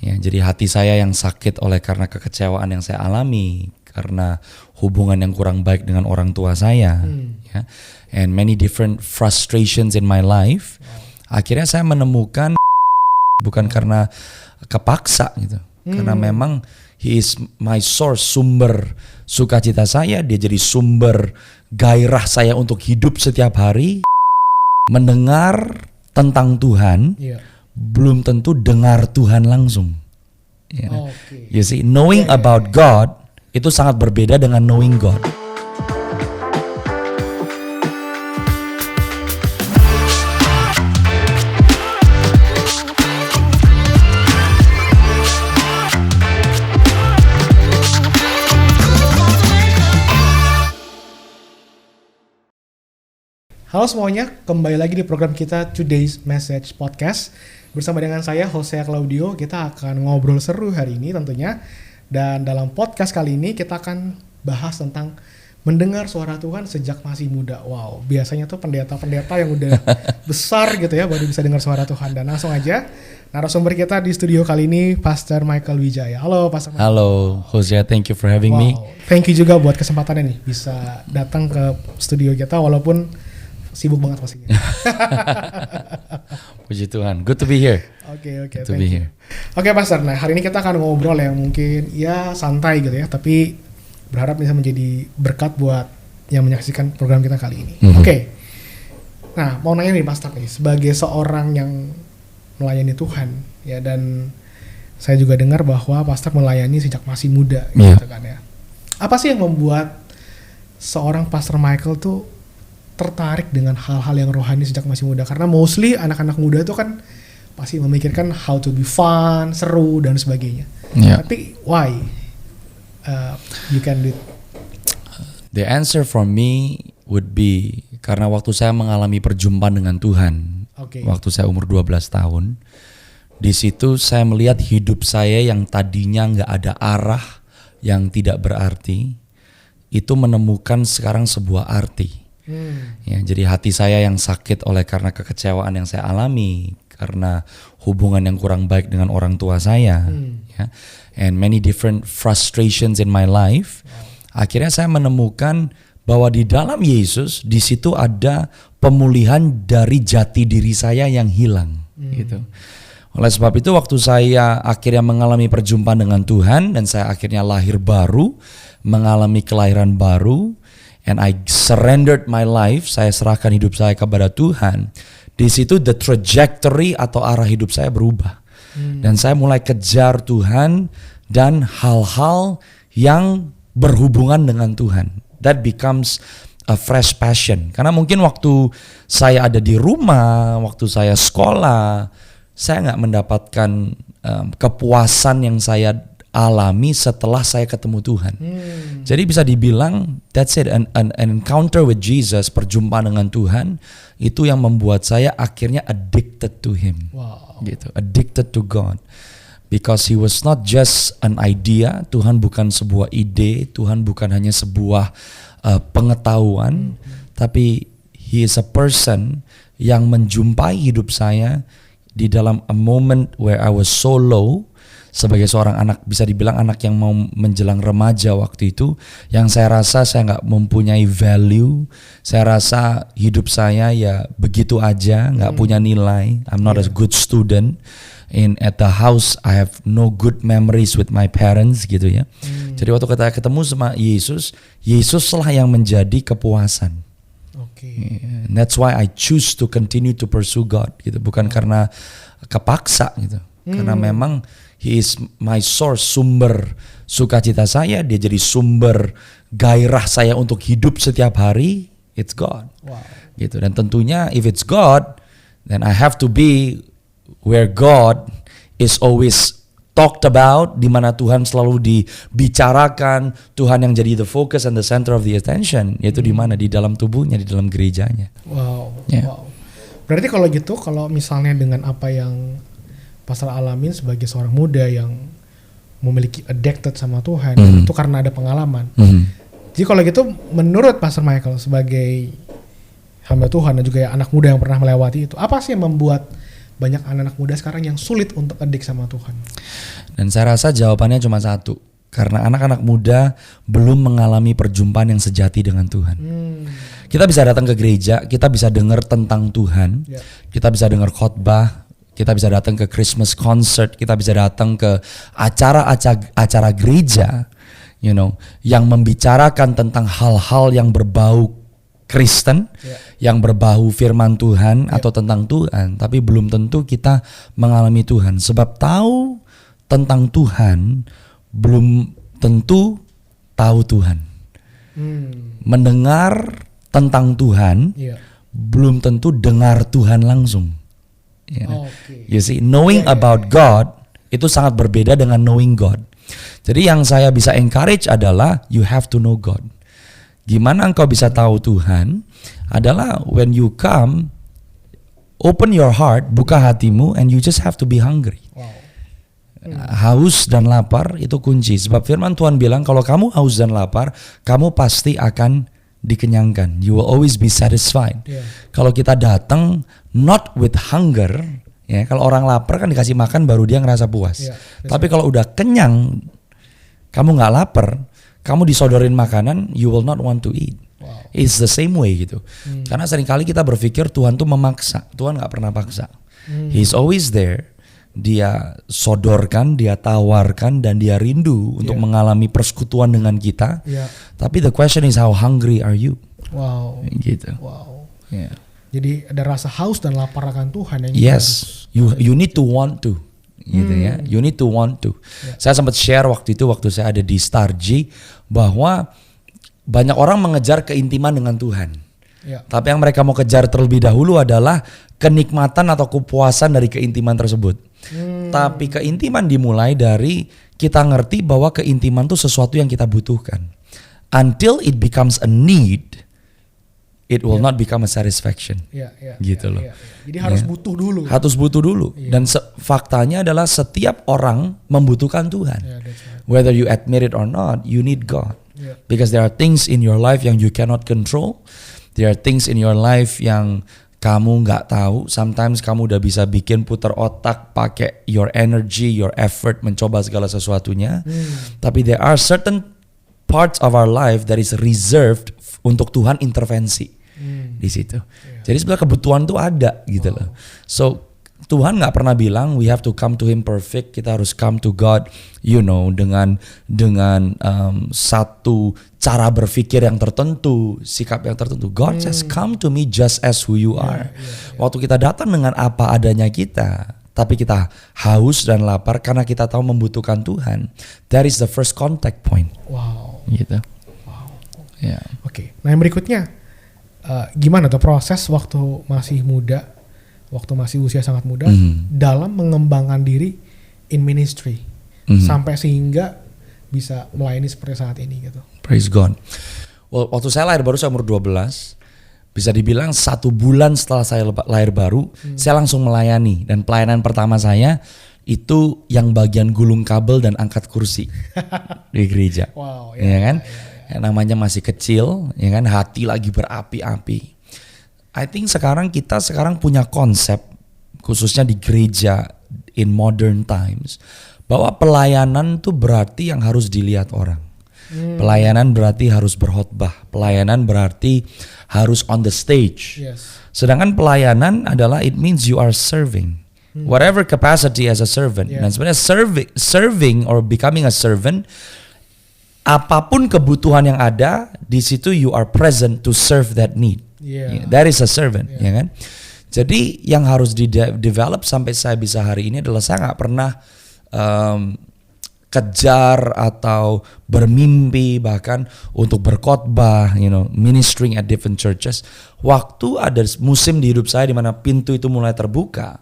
Ya, jadi hati saya yang sakit oleh karena kekecewaan yang saya alami, karena hubungan yang kurang baik dengan orang tua saya, ya, and many different frustrations in my life. Akhirnya saya menemukan bukan karena kepaksa gitu, karena memang he is my source, sumber sukacita saya, dia jadi sumber gairah saya untuk hidup setiap hari. Mendengar tentang Tuhan, belum tentu dengar Tuhan langsung. Yeah. You see, knowing about God itu sangat berbeda dengan knowing God. Halo semuanya, kembali lagi di program kita Today's Message Podcast. Bersama dengan saya, Hosea Claudio, kita akan ngobrol seru hari ini tentunya. Dan dalam podcast kali ini kita akan bahas tentang mendengar suara Tuhan sejak masih muda. Wow, biasanya tuh pendeta-pendeta yang udah besar gitu ya baru bisa dengar suara Tuhan. Dan langsung aja, narasumber kita di studio kali ini, Pastor Michael Wijaya. Halo Pastor Michael. Halo Hosea, thank you for having me. Thank you juga buat kesempatannya nih, bisa datang ke studio kita walaupun sibuk banget pastinya. Puji Tuhan, good to be here. Oke, good to be here. Oke, Pastor, nah hari ini kita akan ngobrol yang mungkin ya santai gitu ya, tapi berharap bisa menjadi berkat buat yang menyaksikan program kita kali ini. Oke, nah mau nanya nih Pastor nih, sebagai seorang yang melayani Tuhan ya, dan saya juga dengar bahwa Pastor melayani sejak masih muda gitu kan ya. Apa sih yang membuat seorang Pastor Michael tuh tertarik dengan hal-hal yang rohani sejak masih muda? Karena mostly anak-anak muda itu kan pasti memikirkan how to be fun, seru dan sebagainya. Tapi why you can do it? The answer for me would be karena waktu saya mengalami perjumpaan dengan Tuhan, waktu saya umur 12 tahun, di situ saya melihat hidup saya yang tadinya nggak ada arah, yang tidak berarti, itu menemukan sekarang sebuah arti. Ya, jadi hati saya yang sakit oleh karena kekecewaan yang saya alami, karena hubungan yang kurang baik dengan orang tua saya, ya, and many different frustrations in my life. Akhirnya saya menemukan bahwa di dalam Yesus, di situ ada pemulihan dari jati diri saya yang hilang, gitu. Oleh sebab itu waktu saya akhirnya mengalami perjumpaan dengan Tuhan dan saya akhirnya lahir baru, mengalami kelahiran baru, and I surrendered my life, saya serahkan hidup saya kepada Tuhan. Di situ the trajectory atau arah hidup saya berubah. Dan saya mulai kejar Tuhan dan hal-hal yang berhubungan dengan Tuhan. That becomes a fresh passion. Karena mungkin waktu saya ada di rumah, waktu saya sekolah, saya nggak mendapatkan kepuasan yang saya alami setelah saya ketemu Tuhan. Jadi bisa dibilang that's it, an encounter with Jesus, perjumpaan dengan Tuhan, itu yang membuat saya akhirnya addicted to Him. Gitu, addicted to God. Because He was not just an idea, Tuhan bukan sebuah ide, Tuhan bukan hanya sebuah pengetahuan, tapi He is a person yang menjumpai hidup saya di dalam a moment where I was so low. Sebagai seorang anak, bisa dibilang anak yang mau menjelang remaja waktu itu, yang saya rasa saya nggak mempunyai value, saya rasa hidup saya ya begitu aja, nggak punya nilai. I'm not a good student. At the house I have no good memories with my parents gitu ya. Jadi waktu kita ketemu sama Yesus, Yesuslah yang menjadi kepuasan. And that's why I choose to continue to pursue God gitu, bukan karena kepaksa gitu, karena memang He is my source, sumber sukacita saya, dia jadi sumber gairah saya untuk hidup setiap hari. It's God. Gitu. Dan tentunya if it's God, then I have to be where God is always talked about, di mana Tuhan selalu dibicarakan, Tuhan yang jadi the focus and the center of the attention, yaitu di mana, di dalam tubuhnya, di dalam gerejanya. Wow. Berarti kalau gitu, kalau misalnya dengan apa yang Pastor alamin sebagai seorang muda yang memiliki addicted sama Tuhan, itu karena ada pengalaman. Jadi kalau gitu, menurut Pastor Michael sebagai hamba Tuhan dan juga anak muda yang pernah melewati itu, apa sih yang membuat banyak anak-anak muda sekarang yang sulit untuk adik sama Tuhan? Dan saya rasa jawabannya cuma satu. Karena anak-anak muda belum mengalami perjumpaan yang sejati dengan Tuhan. Kita bisa datang ke gereja, kita bisa dengar tentang Tuhan, kita bisa dengar khotbah, kita bisa datang ke Christmas concert, kita bisa datang ke acara gereja, yang membicarakan tentang hal-hal yang berbau Kristen, yang berbau firman Tuhan atau tentang Tuhan, tapi belum tentu kita mengalami Tuhan. Sebab tahu tentang Tuhan belum tentu tahu Tuhan. Mendengar tentang Tuhan belum tentu dengar Tuhan langsung. You see, knowing about God itu sangat berbeda dengan knowing God. Jadi yang saya bisa encourage adalah you have to know God. Gimana engkau bisa tahu Tuhan adalah when you come, open your heart, buka hatimu, and you just have to be hungry. Haus dan lapar itu kunci. Sebab firman Tuhan bilang kalau kamu haus dan lapar, kamu pasti akan dikenyangkan. You will always be satisfied. Kalau kita datang not with hunger, kalau orang lapar kan dikasih makan baru dia ngerasa puas. Tapi kalau udah kenyang, kamu nggak lapar, kamu disodorin makanan, you will not want to eat. It's the same way gitu. Karena seringkali kita berpikir Tuhan tuh memaksa. Tuhan nggak pernah paksa. He's always there. Dia sodorkan, dia tawarkan, dan dia rindu untuk mengalami persekutuan dengan kita. Tapi the question is how hungry are you? Gitu. Jadi ada rasa haus dan lapar akan Tuhan. You need to want to. Gitu ya. You need to want to. Saya sempat share waktu saya ada di Starji bahwa banyak orang mengejar keintiman dengan Tuhan. Tapi yang mereka mau kejar terlebih dahulu adalah kenikmatan atau kepuasan dari keintiman tersebut. Tapi keintiman dimulai dari kita ngerti bahwa keintiman itu sesuatu yang kita butuhkan. Until it becomes a need, it will not become a satisfaction. Gitu loh. Jadi harus butuh dulu. Harus butuh dulu. Dan faktanya adalah setiap orang membutuhkan Tuhan. Whether you admit it or not, you need God. Because there are things in your life yang you cannot control. There are things in your life yang kamu nggak tahu. Sometimes kamu udah bisa bikin putar otak, pakai your energy, your effort, mencoba segala sesuatunya. Tapi there are certain parts of our life that is reserved untuk Tuhan intervensi di situ. Jadi sebenarnya kebutuhan tuh ada gitu loh. So Tuhan nggak pernah bilang we have to come to Him perfect. Kita harus come to God, dengan satu cara berpikir yang tertentu, sikap yang tertentu. God says come to me just as who you are. Waktu kita datang dengan apa adanya kita, tapi kita haus dan lapar karena kita tahu membutuhkan Tuhan. That is the first contact point. Gitu. Oke. Nah yang berikutnya, gimana tuh proses waktu masih muda, waktu masih usia sangat muda, dalam mengembangkan diri in ministry, sampai sehingga bisa melayani seperti saat ini gitu. Praise God. Waktu saya lahir baru, saya umur 12, bisa dibilang 1 bulan setelah saya lahir baru, saya langsung melayani. Dan pelayanan pertama saya itu yang bagian gulung kabel dan angkat kursi di gereja. Yang namanya masih kecil, hati lagi berapi-api. I think kita sekarang punya konsep, khususnya di gereja in modern times, bahwa pelayanan tuh berarti yang harus dilihat orang. Pelayanan berarti harus berkhotbah. Pelayanan berarti harus on the stage. Sedangkan pelayanan adalah it means you are serving. Whatever capacity as a servant. Dan sebenarnya serving or becoming a servant, apapun kebutuhan yang ada, di situ you are present to serve that need. That is a servant, ya kan? Jadi yang harus di-develop sampai saya bisa hari ini adalah saya nggak pernah kejar atau bermimpi bahkan untuk berkhotbah, ministering at different churches. Waktu ada musim di hidup saya di mana pintu itu mulai terbuka,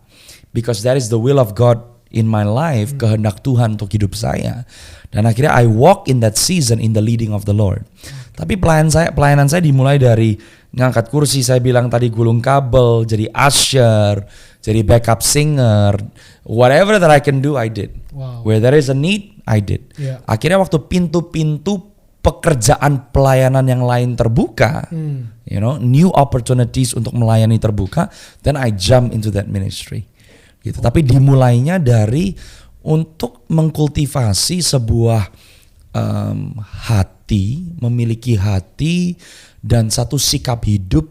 because that is the will of God in my life, kehendak Tuhan untuk hidup saya. Dan akhirnya I walk in that season in the leading of the Lord. Tapi pelayanan saya dimulai dari ngangkat kursi, saya bilang tadi gulung kabel, jadi usher, jadi backup singer, whatever that I can do I did. Where there is a need I did. Akhirnya waktu pintu-pintu pekerjaan pelayanan yang lain terbuka, new opportunities untuk melayani terbuka, then I jump into that ministry. gitu. Tapi dimulainya dari untuk mengkultivasi sebuah hati, memiliki hati dan satu sikap hidup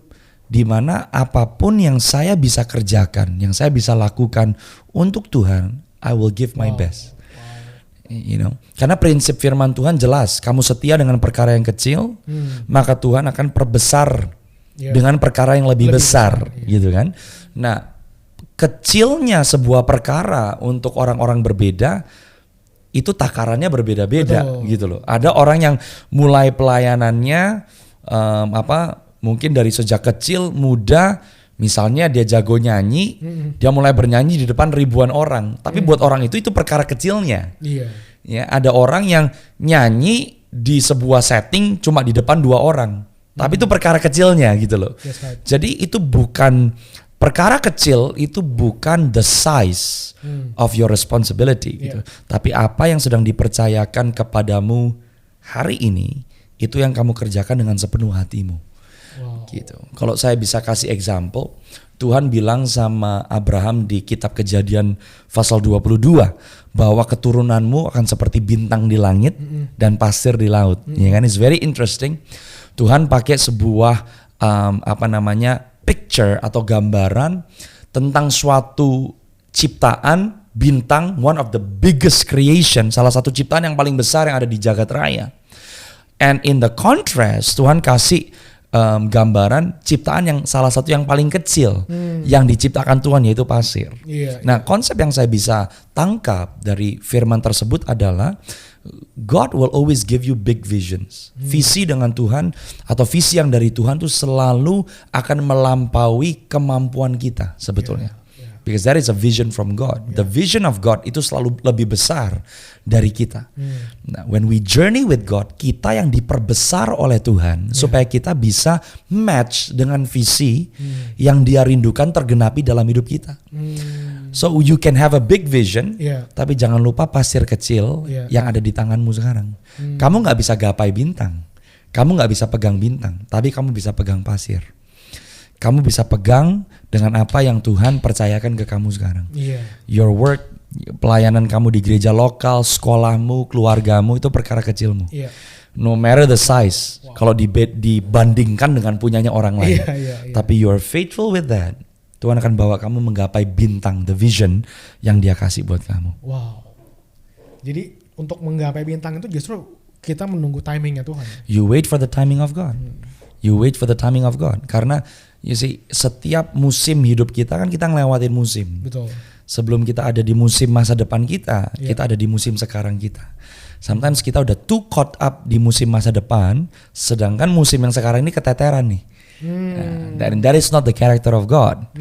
di mana apapun yang saya bisa kerjakan, yang saya bisa lakukan untuk Tuhan, I will give my best. You know, karena prinsip firman Tuhan jelas, kamu setia dengan perkara yang kecil, maka Tuhan akan perbesar dengan perkara yang lebih besar, gitu kan? Nah, kecilnya sebuah perkara untuk orang-orang berbeda itu takarannya berbeda-beda, gitu loh. Ada orang yang mulai pelayanannya mungkin dari sejak kecil muda, misalnya dia jago nyanyi, dia mulai bernyanyi di depan ribuan orang. Tapi buat orang itu perkara kecilnya. Ya, ada orang yang nyanyi di sebuah setting cuma di depan 2 orang. Tapi itu perkara kecilnya gitu loh. Jadi itu bukan perkara kecil, itu bukan the size of your responsibility gitu. Tapi apa yang sedang dipercayakan kepadamu hari ini, itu yang kamu kerjakan dengan sepenuh hatimu. Gitu. Kalau saya bisa kasih example, Tuhan bilang sama Abraham di kitab Kejadian pasal 22 bahwa keturunanmu akan seperti bintang di langit dan pasir di laut. Ya kan? It's very interesting. Tuhan pakai sebuah picture atau gambaran tentang suatu ciptaan bintang, one of the biggest creation, salah satu ciptaan yang paling besar yang ada di jagat raya. And in the contrast, Tuhan kasih gambaran ciptaan yang salah satu yang paling kecil yang diciptakan Tuhan, yaitu pasir. Nah, konsep yang saya bisa tangkap dari firman tersebut adalah God will always give you big visions. Visi dengan Tuhan atau visi yang dari Tuhan itu selalu akan melampaui kemampuan kita sebetulnya. Because that is a vision from God. The vision of God itu selalu lebih besar dari kita. Nah, when we journey with God, kita yang diperbesar oleh Tuhan supaya kita bisa match dengan visi yang Dia rindukan tergenapi dalam hidup kita. So you can have a big vision, tapi jangan lupa pasir kecil yang ada di tanganmu sekarang. Kamu nggak bisa gapai bintang, kamu nggak bisa pegang bintang, tapi kamu bisa pegang pasir. Kamu bisa pegang dengan apa yang Tuhan percayakan ke kamu sekarang. Your work, pelayanan kamu di gereja lokal, sekolahmu, keluargamu, itu perkara kecilmu. No matter the size, kalau dibandingkan dengan punyanya orang lain. Tapi you are faithful with that, Tuhan akan bawa kamu menggapai bintang, the vision yang Dia kasih buat kamu. Wow. Jadi untuk menggapai bintang itu justru kita menunggu timingnya Tuhan. You wait for the timing of God. You wait for the timing of God. Karena you see, setiap musim hidup kita kan kita ngelewatin musim. Betul. Sebelum kita ada di musim masa depan kita, kita ada di musim sekarang kita. Sometimes kita udah too caught up di musim masa depan, sedangkan musim yang sekarang ini keteteran nih. And that is not the character of God.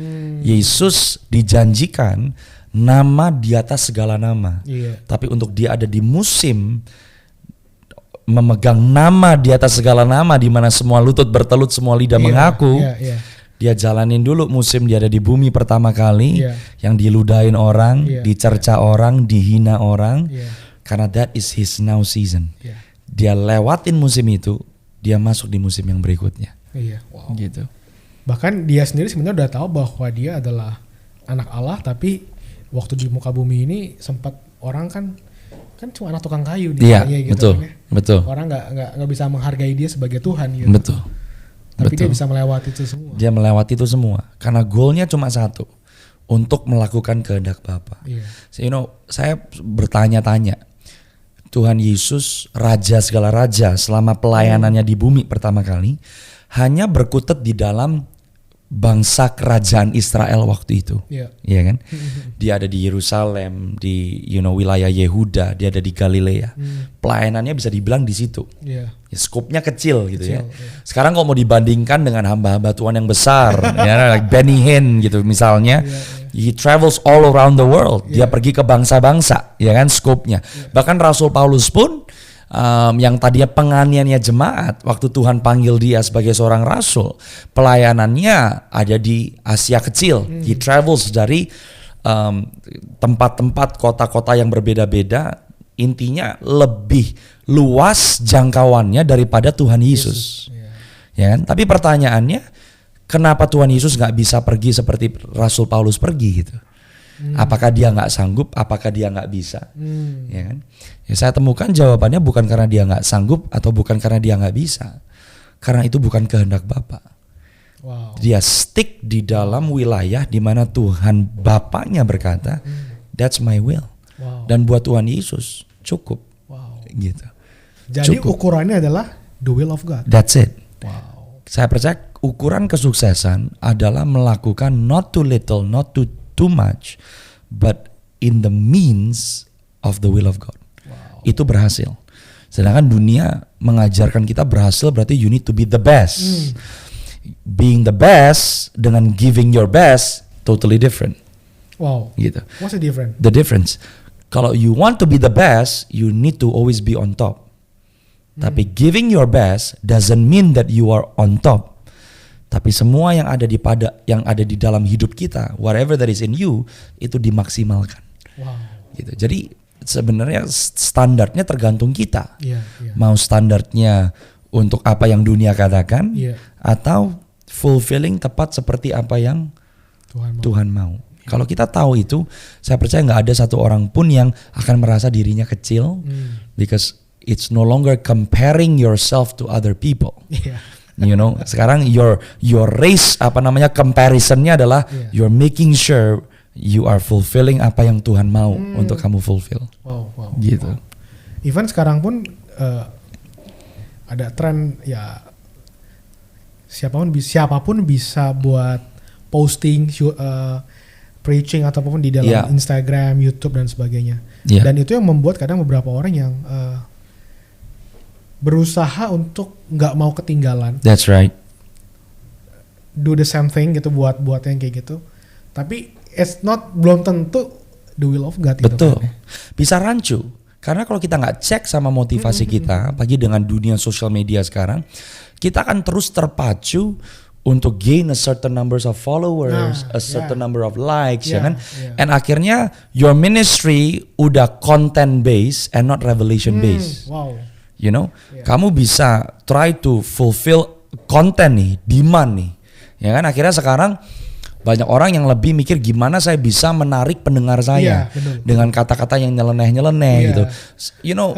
Yesus dijanjikan nama di atas segala nama. Tapi untuk Dia ada di musim memegang nama di atas segala nama, di mana semua lutut bertelut, semua lidah mengaku. Dia jalanin dulu musim Dia ada di bumi pertama kali, yang diludahin orang, dicerca orang, dihina orang, karena that is His now season. Dia lewatin musim itu, Dia masuk di musim yang berikutnya. Wow. Gitu. Bahkan Dia sendiri sebenarnya udah tahu bahwa Dia adalah anak Allah, tapi waktu di muka bumi ini sempat orang kan cuma anak tukang kayu gitu. Betul, kan, ya. Betul. Orang nggak bisa menghargai Dia sebagai Tuhan gitu. Betul. Tapi Dia bisa melewati itu semua. Dia melewati itu semua karena goalnya cuma satu, untuk melakukan kehendak Bapa. So, you know, saya bertanya-tanya, Tuhan Yesus, Raja segala raja, selama pelayanannya di bumi pertama kali, hanya berkutat di dalam bangsa kerajaan Israel waktu itu, ya kan? Dia ada di Yerusalem, di wilayah Yehuda, dia ada di Galilea. Pelayanannya bisa dibilang di situ. Skopnya kecil gitu ya. Sekarang kalau mau dibandingkan dengan hamba-hamba Tuhan yang besar, ya, like Benny Hinn gitu misalnya, he travels all around the world. Dia pergi ke bangsa-bangsa, ya kan, skopnya. Bahkan Rasul Paulus pun yang tadinya penganiannya jemaat, waktu Tuhan panggil dia sebagai seorang rasul, pelayanannya ada di Asia Kecil. He travels dari tempat-tempat, kota-kota yang berbeda-beda. Intinya lebih luas jangkauannya daripada Tuhan Yesus. Ya kan? Tapi pertanyaannya, kenapa Tuhan Yesus nggak bisa pergi seperti Rasul Paulus pergi gitu? Apakah dia nggak sanggup? Apakah dia nggak bisa? Ya kan? Ya, saya temukan jawabannya bukan karena dia nggak sanggup atau bukan karena dia nggak bisa, karena itu bukan kehendak Bapa. Wow. Dia stick di dalam wilayah di mana Tuhan Bapaknya berkata, that's my will. Wow. Dan buat Tuhan Yesus cukup. Wow. Gitu. Jadi Cukup. ukurannya adalah the will of God. That's it. Wow. Saya percaya ukuran kesuksesan adalah melakukan not too little, not too much, but in the means of the will of God. Wow. Itu berhasil. Sedangkan dunia mengajarkan kita berhasil berarti you need to be the best. Being the best dengan giving your best totally different. Wow. Gitu. What's the difference? The difference. Kalau you want to be the best, you need to always be on top. Tapi giving your best doesn't mean that you are on top. Tapi semua yang ada di dalam hidup kita, whatever that is in you, itu dimaksimalkan. Wow. Gitu. Jadi sebenarnya standarnya tergantung kita. Iya. Mau standarnya untuk apa yang dunia katakan, atau fulfilling tepat seperti apa yang Tuhan mau. Kalau kita tahu itu, saya percaya nggak ada satu orang pun yang akan merasa dirinya kecil, because it's no longer comparing yourself to other people. You know, sekarang your race comparisonnya adalah you're making sure you are fulfilling apa yang Tuhan mau untuk kamu fulfill. Wow. Gitu. Wow. Even sekarang pun ada tren ya siapapun bisa buat posting, preaching ataupun di dalam Instagram, YouTube dan sebagainya. Dan itu yang membuat kadang beberapa orang yang berusaha untuk nggak mau ketinggalan. That's right. Do the same thing gitu buat yang kayak gitu. Tapi belum tentu the will of God. Betul. Gitu kan, ya. Bisa rancu. Karena kalau kita nggak cek sama motivasi kita, apalagi dengan dunia sosial media sekarang, kita akan terus terpacu untuk gain a certain numbers of followers, a certain number of likes, ya kan? And akhirnya your ministry udah content based and not revelation based. Wow. You know, kamu bisa try to fulfill konten nih, demand nih, ya kan? Akhirnya sekarang banyak orang yang lebih mikir gimana saya bisa menarik pendengar saya dengan kata-kata yang nyeleneh gitu. You know,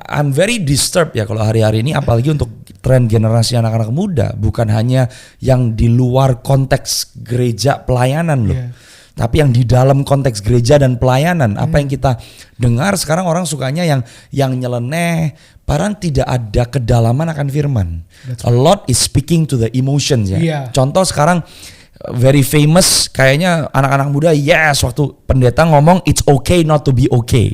I'm very disturbed ya kalau hari-hari ini, apalagi untuk tren generasi anak-anak muda, bukan hanya yang di luar konteks gereja pelayanan loh. Tapi yang di dalam konteks gereja dan pelayanan, apa yang kita dengar sekarang orang sukanya yang nyeleneh, padahal tidak ada kedalaman akan firman. A lot is speaking to the emotions ya. Contoh sekarang very famous kayaknya anak-anak muda, waktu pendeta ngomong it's okay not to be okay.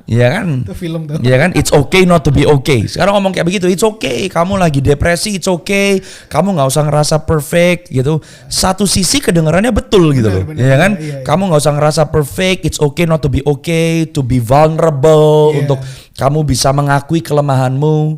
Iya kan? Itu film tuh. Iya kan? It's okay not to be okay. Sekarang ngomong kayak begitu, it's okay. Kamu lagi depresi, it's okay. Kamu nggak usah ngerasa perfect gitu. Satu sisi kedengarannya betul gitu loh. Iya kan? Kamu nggak usah ngerasa perfect. It's okay not to be okay. To be vulnerable. Untuk kamu bisa mengakui kelemahanmu.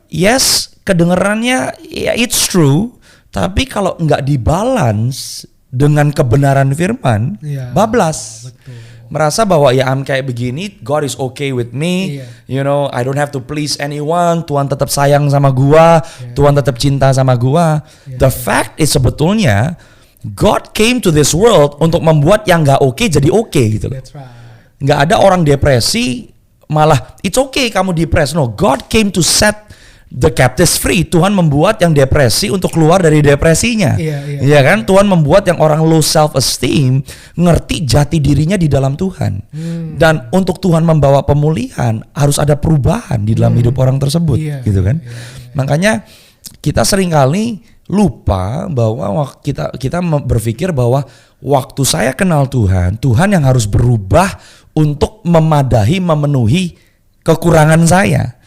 Yes, kedengarannya it's true. Tapi kalau nggak dibalance dengan kebenaran firman, bablas. Betul. Merasa bahwa I'm kayak begini, God is okay with me. You know, I don't have to please anyone. Tuhan tetap sayang sama gua, Tuhan tetap cinta sama gua. The fact is sebetulnya God came to this world untuk membuat yang nggak oke jadi oke gitu. That's right. Nggak ada orang depresi malah it's okay kamu depressed. No, God came to set the captives free. Tuhan membuat yang depresi untuk keluar dari depresinya. Iya kan? Tuhan membuat yang orang low self esteem ngerti jati dirinya di dalam Tuhan. Dan untuk Tuhan membawa pemulihan harus ada perubahan di dalam hidup orang tersebut, gitu kan? Makanya kita seringkali lupa bahwa kita berpikir bahwa waktu saya kenal Tuhan yang harus berubah untuk memenuhi kekurangan saya.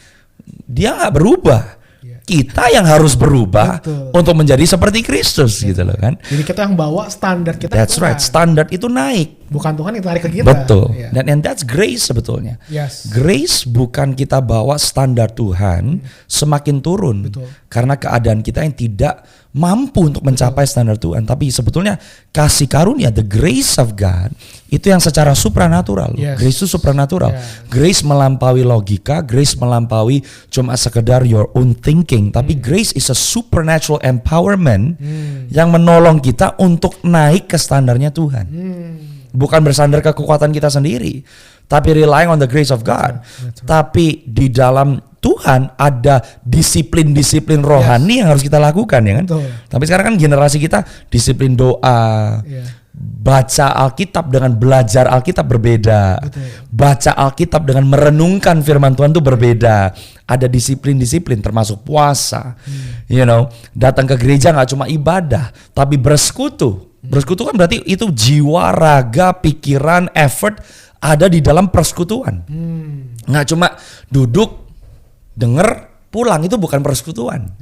Dia nggak berubah, kita yang harus berubah untuk menjadi seperti Kristus gitu loh kan. Jadi kita yang bawa standar kita. That's right, standar itu naik Bukan Tuhan yang tarik ke kita. Betul. Ya. Dan and that's grace sebetulnya. Yes. Grace bukan kita bawa standar Tuhan semakin turun. Betul. Karena keadaan kita yang tidak mampu untuk mencapai standar Tuhan. Tapi sebetulnya kasih karunia, the grace of God, itu yang secara supranatural. Yes. Grace itu supranatural. Yeah. Grace melampaui logika, grace melampaui cuma sekedar your own thinking. Tapi grace is a supernatural empowerment yang menolong kita untuk naik ke standarnya Tuhan. Bukan bersandar ke kekuatan kita sendiri, tapi relying on the grace of God. That's right. Tapi di dalam Tuhan ada disiplin-disiplin rohani yang harus kita lakukan, ya kan? Betul. Tapi sekarang kan generasi kita disiplin doa, baca Alkitab dengan belajar Alkitab berbeda. Betul. Baca Alkitab dengan merenungkan firman Tuhan itu berbeda. Ada disiplin-disiplin termasuk puasa. You know, datang ke gereja nggak cuma ibadah, tapi bersekutu. Bersekutu kan berarti itu jiwa, raga, pikiran, effort ada di dalam persekutuan. Nggak cuma duduk, denger, pulang, itu bukan persekutuan.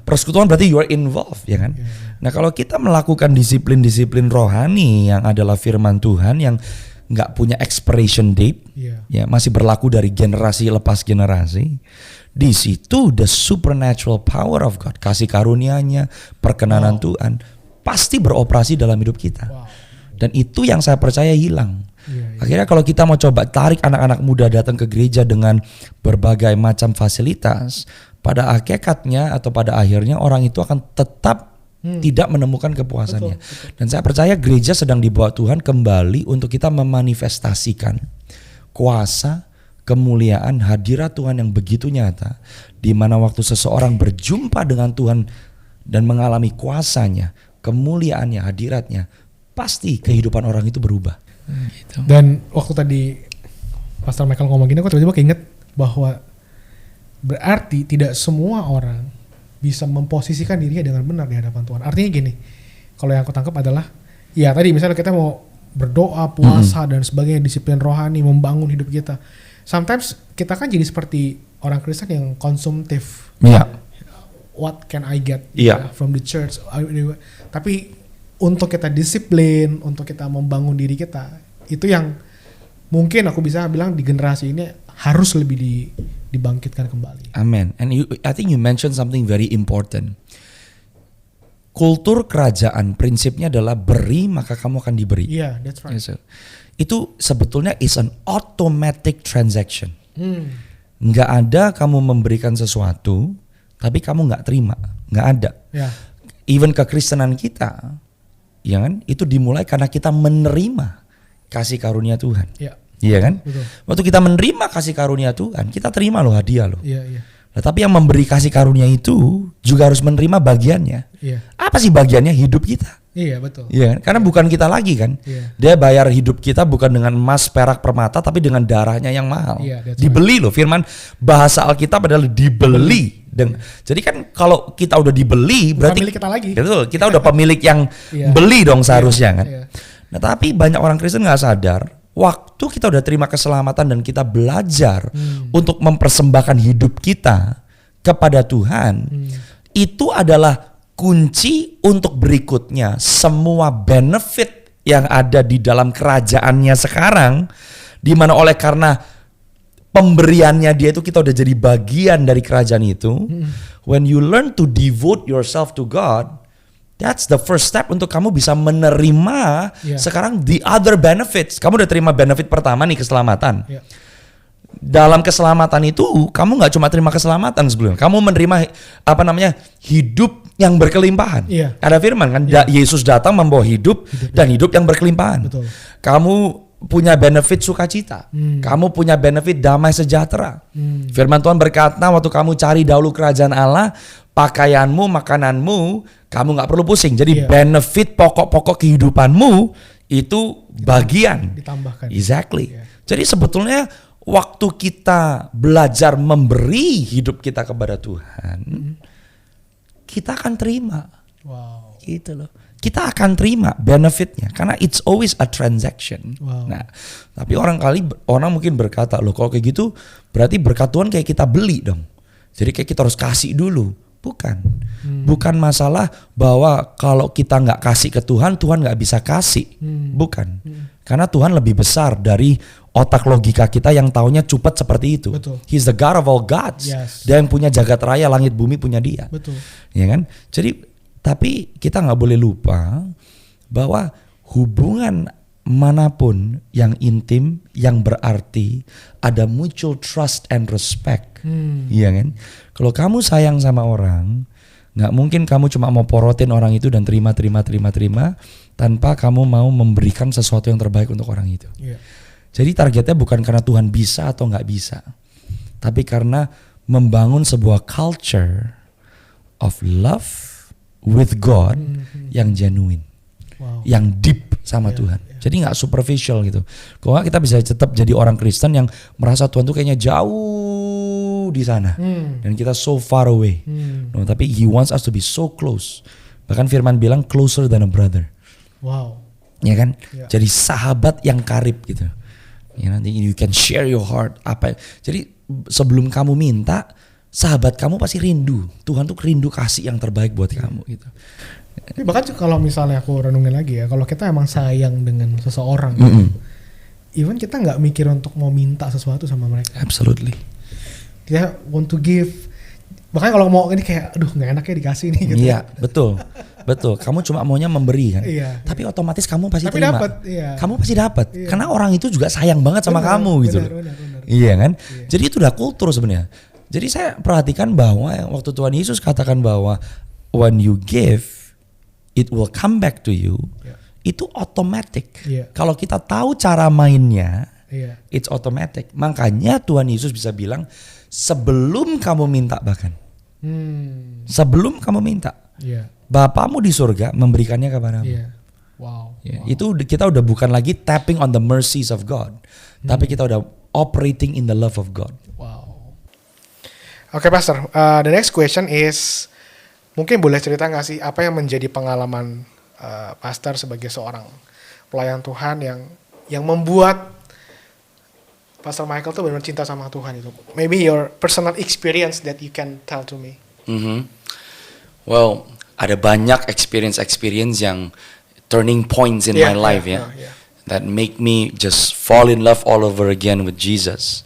Persekutuan berarti you are involved, ya kan? Nah, kalau kita melakukan disiplin-disiplin rohani yang adalah firman Tuhan yang nggak punya expiration date, ya masih berlaku dari generasi lepas generasi, di situ the supernatural power of God, kasih karunia-Nya, perkenanan Tuhan pasti beroperasi dalam hidup kita. Dan itu yang saya percaya hilang. Akhirnya kalau kita mau coba tarik anak-anak muda datang ke gereja dengan berbagai macam fasilitas, pada hakikatnya atau pada akhirnya orang itu akan tetap tidak menemukan kepuasannya. Betul. Dan saya percaya gereja sedang dibawa Tuhan kembali untuk kita memanifestasikan kuasa, kemuliaan, hadirat Tuhan yang begitu nyata, di mana waktu seseorang berjumpa dengan Tuhan dan mengalami kuasanya, kemuliaannya, hadiratnya, pasti kehidupan orang itu berubah. Gitu. Dan waktu tadi Pastor Michael ngomong gini, aku tiba-tiba keinget bahwa berarti tidak semua orang bisa memposisikan dirinya dengan benar di hadapan Tuhan. Artinya gini, kalau yang aku tangkap adalah, ya tadi misalnya kita mau berdoa, puasa dan sebagainya, disiplin rohani, membangun hidup kita. Sometimes kita kan jadi seperti orang Kristen yang konsumtif. What can I get from the church? Tapi untuk kita disiplin, untuk kita membangun diri kita, itu yang mungkin aku bisa bilang di generasi ini harus lebih dibangkitkan kembali. Amen. And I think you mentioned something very important. Kultur kerajaan prinsipnya adalah beri maka kamu akan diberi. Yeah, that's right. Yes, itu sebetulnya is an automatic transaction. Nggak ada kamu memberikan sesuatu tapi kamu nggak terima, nggak ada. Even kekristenan kita, ya kan, itu dimulai karena kita menerima kasih karunia Tuhan. Iya kan? Betul. Waktu kita menerima kasih karunia Tuhan, kita terima loh hadiah loh. Nah, tapi yang memberi kasih karunia itu juga harus menerima bagiannya. Apa sih bagiannya? Hidup kita. Iya, betul. Iya kan? Karena bukan kita lagi kan. Dia bayar hidup kita bukan dengan emas, perak, permata, tapi dengan darahnya yang mahal. Dibeli loh. Firman bahasa Alkitab adalah dibeli. Jadi kan kalau kita udah dibeli, berarti milik kita lagi. Betul, kita udah pemilik yang beli dong seharusnya kan. Nah, tapi banyak orang Kristen nggak sadar, waktu kita udah terima keselamatan dan kita belajar untuk mempersembahkan hidup kita kepada Tuhan, itu adalah kunci untuk berikutnya. Semua benefit yang ada di dalam kerajaannya sekarang, di mana oleh karena pemberiannya dia itu kita udah jadi bagian dari kerajaan itu. When you learn to devote yourself to God, that's the first step untuk kamu bisa menerima sekarang the other benefits. Kamu udah terima benefit pertama nih, keselamatan. Dalam keselamatan itu kamu nggak cuma terima keselamatan sebelumnya, kamu menerima hidup yang berkelimpahan. Ada firman kan, Yesus datang membawa hidup dan hidup yang berkelimpahan. Betul. Kamu punya benefit sukacita, kamu punya benefit damai sejahtera. Firman Tuhan berkata, waktu kamu cari dahulu kerajaan Allah, pakaianmu, makananmu, kamu nggak perlu pusing. Jadi benefit pokok-pokok kehidupanmu itu bagian ditambahkan. Exactly. Jadi sebetulnya waktu kita belajar memberi hidup kita kepada Tuhan, kita akan terima. Gitu loh. Kita akan terima benefitnya karena it's always a transaction. Nah, tapi orang mungkin berkata, loh kalau kayak gitu berarti berkat Tuhan kayak kita beli dong. Jadi kayak kita harus kasih dulu. Bukan. Bukan masalah bahwa kalau kita nggak kasih ke Tuhan, Tuhan nggak bisa kasih. Bukan. Karena Tuhan lebih besar dari otak logika kita yang taunya cupat seperti itu. Betul. He's the God of all gods. Yes. Dia yang punya jagat raya, langit bumi punya dia. Betul. Ya kan? Jadi tapi kita nggak boleh lupa bahwa hubungan manapun yang intim, yang berarti ada mutual trust and respect. Iya kan? Kalau kamu sayang sama orang, nggak mungkin kamu cuma mau porotin orang itu dan terima tanpa kamu mau memberikan sesuatu yang terbaik untuk orang itu. Yeah. Jadi targetnya bukan karena Tuhan bisa atau nggak bisa, tapi karena membangun sebuah culture of love with God yang genuine, yang deep sama Tuhan. Jadi nggak superficial gitu. Kalau nggak kita bisa tetap jadi orang Kristen yang merasa Tuhan tuh kayaknya jauh di sana dan kita so far away. No, tapi He wants us to be so close. Bahkan Firman bilang closer than a brother. Wow. Ya kan? Jadi sahabat yang karib gitu. Ya, nanti you can share your heart apa. Jadi sebelum kamu minta, sahabat kamu pasti rindu. Tuhan tuh rindu kasih yang terbaik buat kamu gitu. Bahkan kalau misalnya aku renungin lagi ya, kalau kita emang sayang dengan seseorang, even kita nggak mikir untuk mau minta sesuatu sama mereka. Absolutely. Kita want to give. Bahkan kalau mau ini kayak, aduh nggak enaknya dikasih nih. Gitu. Iya, betul. Kamu cuma maunya memberi kan. Iya. Tapi otomatis kamu pasti tapi terima. Dapet, iya. Kamu pasti dapat. Iya. Karena orang itu juga sayang banget sama kamu gitu. Benar. Iya kan. Iya. Jadi itu udah kultur sebenarnya. Jadi saya perhatikan bahwa waktu Tuhan Yesus katakan bahwa when you give, it will come back to you. Yeah. Itu automatic. Yeah. Kalau kita tahu cara mainnya, it's automatic. Makanya Tuhan Yesus bisa bilang sebelum kamu minta bahkan, sebelum kamu minta, Bapamu di surga memberikannya kepadamu. Wow. Itu kita udah bukan lagi tapping on the mercies of God, tapi kita udah operating in the love of God. Wow. Oke, Pastor. The next question is, mungkin boleh cerita nggak sih apa yang menjadi pengalaman Pastor sebagai seorang pelayan Tuhan yang membuat Pastor Michael tuh benar-benar cinta sama Tuhan itu? Maybe your personal experience that you can tell to me. Well, ada banyak experience yang turning points in my life that make me just fall in love all over again with Jesus.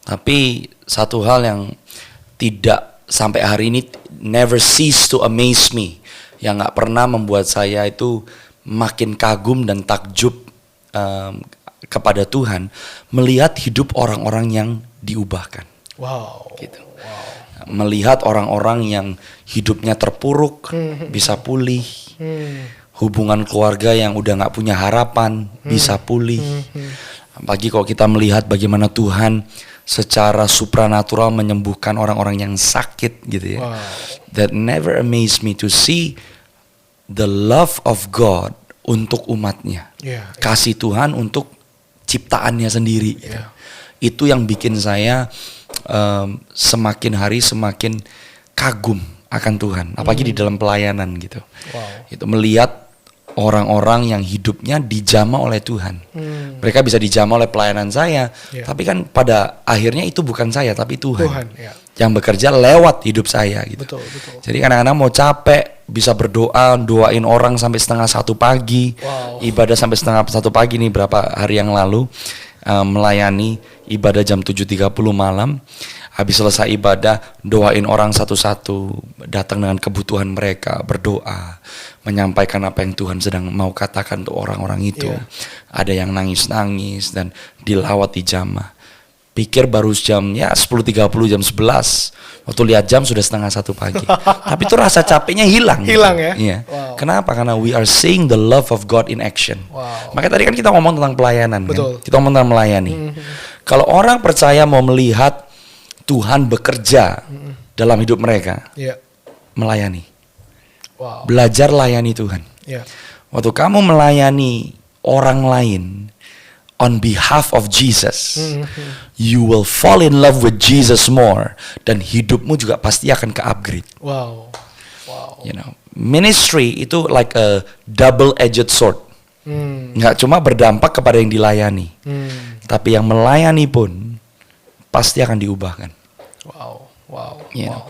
Tapi satu hal yang tidak sampai hari ini never cease to amaze me, yang nggak pernah membuat saya itu makin kagum dan takjub kepada Tuhan, melihat hidup orang-orang yang diubahkan. Wow. Gitu. Wow. Melihat orang-orang yang hidupnya terpuruk bisa pulih, hubungan keluarga yang udah nggak punya harapan bisa pulih. Apalagi kalau kita melihat bagaimana Tuhan secara supranatural menyembuhkan orang-orang yang sakit gitu ya. Wow. That never amazed me to see the love of God untuk umatnya. Kasih Tuhan untuk ciptaannya sendiri. Itu yang bikin saya semakin hari semakin kagum akan Tuhan. Apalagi di dalam pelayanan gitu. Wow. Itu melihat orang-orang yang hidupnya dijamah oleh Tuhan. Mereka bisa dijamah oleh pelayanan saya, tapi kan pada akhirnya itu bukan saya, tapi Tuhan yang bekerja lewat hidup saya gitu. Betul. Jadi kadang-kadang mau capek, bisa berdoa, doain orang sampai 1:30 pagi, ibadah sampai 1:30 pagi nih berapa hari yang lalu, melayani ibadah jam 7:30 malam. Habis selesai ibadah, doain orang satu-satu, datang dengan kebutuhan mereka, berdoa, menyampaikan apa yang Tuhan sedang mau katakan untuk orang-orang itu. Ada yang nangis-nangis dan dilawat di jamah. Pikir baru jam 10:30, jam 11. Waktu lihat jam sudah 1:30 pagi. Tapi itu rasa capeknya hilang. Hilang ya? Iya. Wow. Kenapa? Karena we are seeing the love of God in action. Wow. Makanya tadi kan kita ngomong tentang pelayanan. Betul. Kan? Kita ngomong tentang melayani. Kalau orang percaya mau melihat Tuhan bekerja dalam hidup mereka, melayani. Wow. Belajar layani Tuhan. Waktu kamu melayani orang lain on behalf of Jesus, you will fall in love with Jesus more, dan hidupmu juga pasti akan ke-upgrade. Wow. You know, ministry itu like a double-edged sword. Nggak cuma berdampak kepada yang dilayani, tapi yang melayani pun pasti akan diubahkan. Wow. Yeah.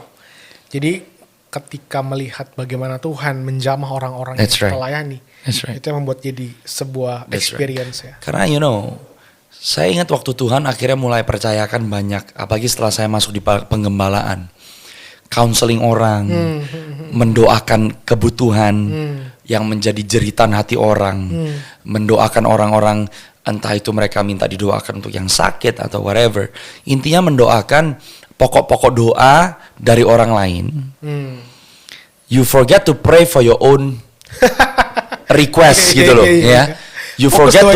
Jadi ketika melihat bagaimana Tuhan menjamah orang-orang yang kita layani. Itu yang membuat jadi sebuah experience ya. Karena saya ingat waktu Tuhan akhirnya mulai percayakan banyak, apalagi setelah saya masuk di penggembalaan, counseling orang, mendoakan kebutuhan yang menjadi jeritan hati orang, mendoakan orang-orang, entah itu mereka minta didoakan untuk yang sakit atau whatever. Intinya mendoakan pokok-pokok doa dari orang lain. You forget to pray for your own request gitu loh, ya. You forget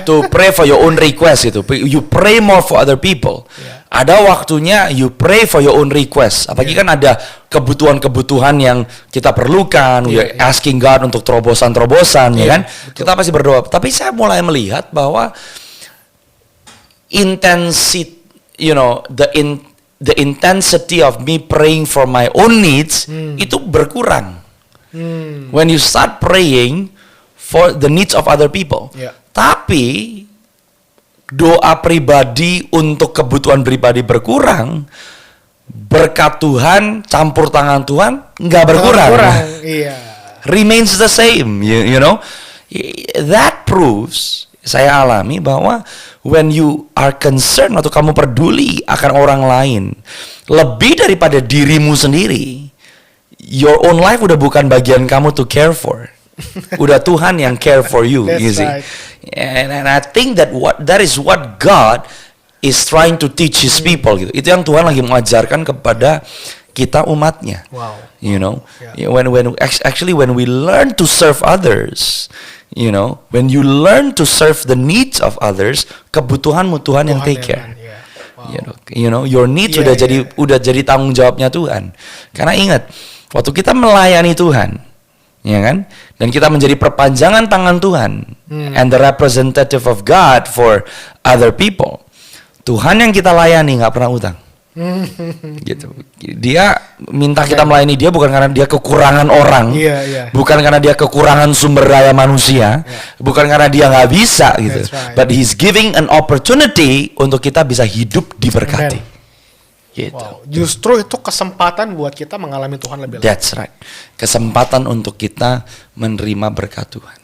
to pray for your own request gitu. You pray more for other people. Ada waktunya you pray for your own request. Apalagi kan ada kebutuhan-kebutuhan yang kita perlukan. We're asking God untuk terobosan-terobosan, ya kan? Betul. Kita pasti berdoa. Tapi saya mulai melihat bahwa the intensity of me praying for my own needs itu berkurang. When you start praying for the needs of other people. Tapi doa pribadi untuk kebutuhan pribadi berkurang, berkat Tuhan, campur tangan Tuhan nggak berkurang. Remains the same, you know. That proves, saya alami bahwa when you are concerned atau kamu peduli akan orang lain lebih daripada dirimu sendiri, your own life udah bukan bagian kamu to care for. Udah Tuhan yang care for you, you see. Right. And I think that is what God is trying to teach His people gitu. Itu yang Tuhan lagi mengajarkan kepada kita umatnya. Wow. You know, when we learn to serve others, you know, when you learn to serve the needs of others, kebutuhanmu Tuhan yang take care. Wow. You know, your needs udah jadi tanggung jawabnya Tuhan. Karena ingat, waktu kita melayani Tuhan, ya kan, dan kita menjadi perpanjangan tangan Tuhan, and the representative of God for other people, Tuhan yang kita layani nggak pernah utang. Gitu. Dia minta kita melayani dia bukan karena dia kekurangan orang, bukan karena dia kekurangan sumber daya manusia, bukan karena dia nggak bisa gitu, but He's giving an opportunity untuk kita bisa hidup diberkati. Gitu. Wow, justru itu kesempatan buat kita mengalami Tuhan lebih lama. That's right. Kesempatan untuk kita menerima berkat Tuhan.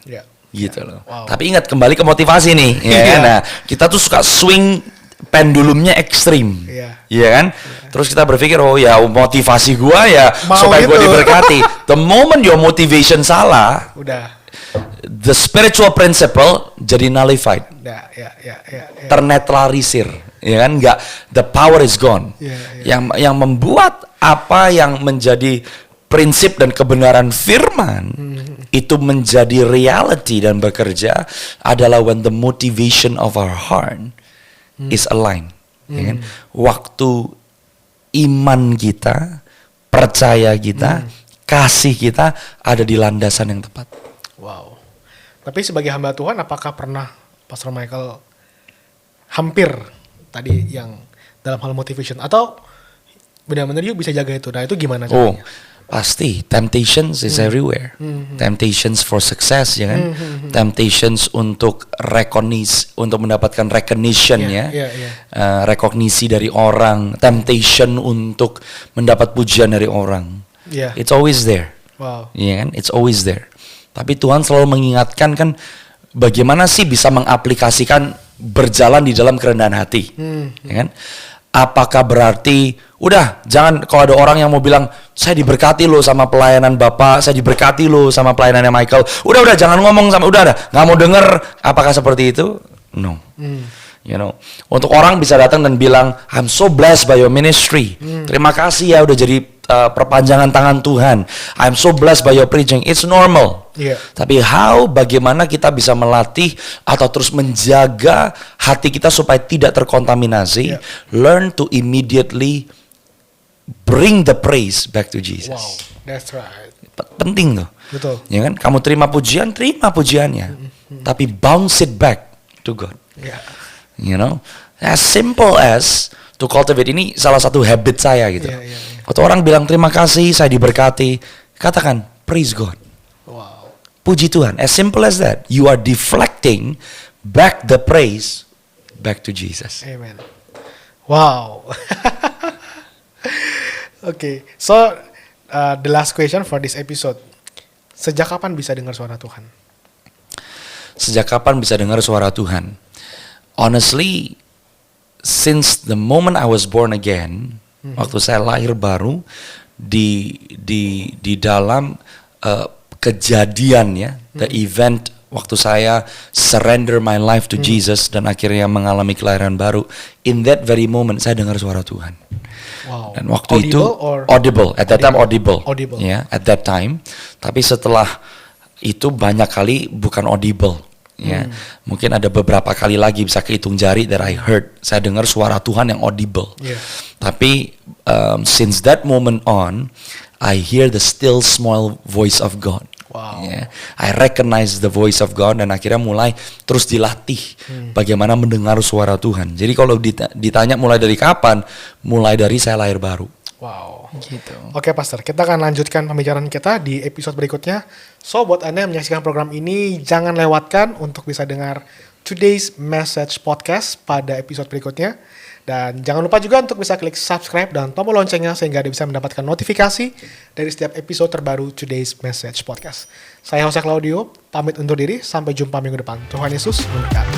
Gitu loh. Wow. Tapi ingat, kembali ke motivasi nih, ya. Nah, kita tuh suka swing pendulumnya ekstrim. Iya kan? Terus kita berpikir, oh ya motivasi gua ya supaya gua diberkati. The moment your motivation salah, the spiritual principle jadi nullified. Ternetralisir. Ya kan, nggak, the power is gone. Yang membuat apa yang menjadi prinsip dan kebenaran firman itu menjadi reality dan bekerja adalah when the motivation of our heart is aligned. Ya kan? Waktu iman kita, percaya kita, kasih kita ada di landasan yang tepat. Wow. Tapi sebagai hamba Tuhan, apakah pernah Pastor Michael hampir tadi yang dalam hal motivation, atau benar-benar yuk bisa jaga itu? Nah, itu gimana caranya? Pasti temptations is everywhere. Temptations for success, ya kan? Temptations untuk untuk mendapatkan recognition, rekognisi dari orang, temptation untuk mendapat pujian dari orang. It's always there. Wow. Ya kan? It's always there. Tapi Tuhan selalu mengingatkan kan, bagaimana sih bisa mengaplikasikan berjalan di dalam kerendahan hati, ya kan? Apakah berarti udah jangan, kalau ada orang yang mau bilang saya diberkati loh sama pelayanan Bapak, saya diberkati loh sama pelayanannya Michael, udah jangan ngomong sama, udah nggak mau denger. Apakah seperti itu? No. You know, untuk orang bisa datang dan bilang I'm so blessed by your ministry, terima kasih ya udah jadi perpanjangan tangan Tuhan, I'm so blessed by your preaching, it's normal. Tapi bagaimana kita bisa melatih atau terus menjaga hati kita supaya tidak terkontaminasi, learn to immediately bring the praise back to Jesus. Wow, that's right. Penting tuh. Betul. Ya kan, kamu terima pujiannya, tapi bounce it back to God. You know, as simple as to cultivate, ini salah satu habit saya gitu. Waktu orang bilang terima kasih, saya diberkati, katakan praise God. Wow. Puji Tuhan. As simple as that. You are deflecting back the praise back to Jesus. Amen. Wow. Okay, so the last question for this episode. Sejak kapan bisa dengar suara Tuhan? Sejak kapan bisa dengar suara Tuhan? Honestly, since the moment I was born again, waktu saya lahir baru, di dalam kejadian ya, the event waktu saya surrender my life to Jesus dan akhirnya mengalami kelahiran baru, in that very moment saya dengar suara Tuhan. Wow. Dan waktu Audible at that time audible. Yeah, at that time. Tapi setelah itu banyak kali bukan audible. Ya, mungkin ada beberapa kali lagi bisa kehitung jari that I heard. Saya dengar suara Tuhan yang audible. Yeah. Tapi since that moment on, I hear the still small voice of God. Wow. Yeah. I recognize the voice of God dan akhirnya mulai terus dilatih bagaimana mendengar suara Tuhan. Jadi kalau ditanya mulai dari kapan? Mulai dari saya lahir baru. Wow. Gitu. Oke, Pastor, kita akan lanjutkan pembicaraan kita di episode berikutnya. So, buat Anda yang menyaksikan program ini, jangan lewatkan untuk bisa dengar Today's Message Podcast pada episode berikutnya. Dan jangan lupa juga untuk bisa klik subscribe dan tombol loncengnya sehingga Anda bisa mendapatkan notifikasi dari setiap episode terbaru Today's Message Podcast. Saya Jose Claudio, pamit undur diri. Sampai jumpa minggu depan. Tuhan Yesus memberkati.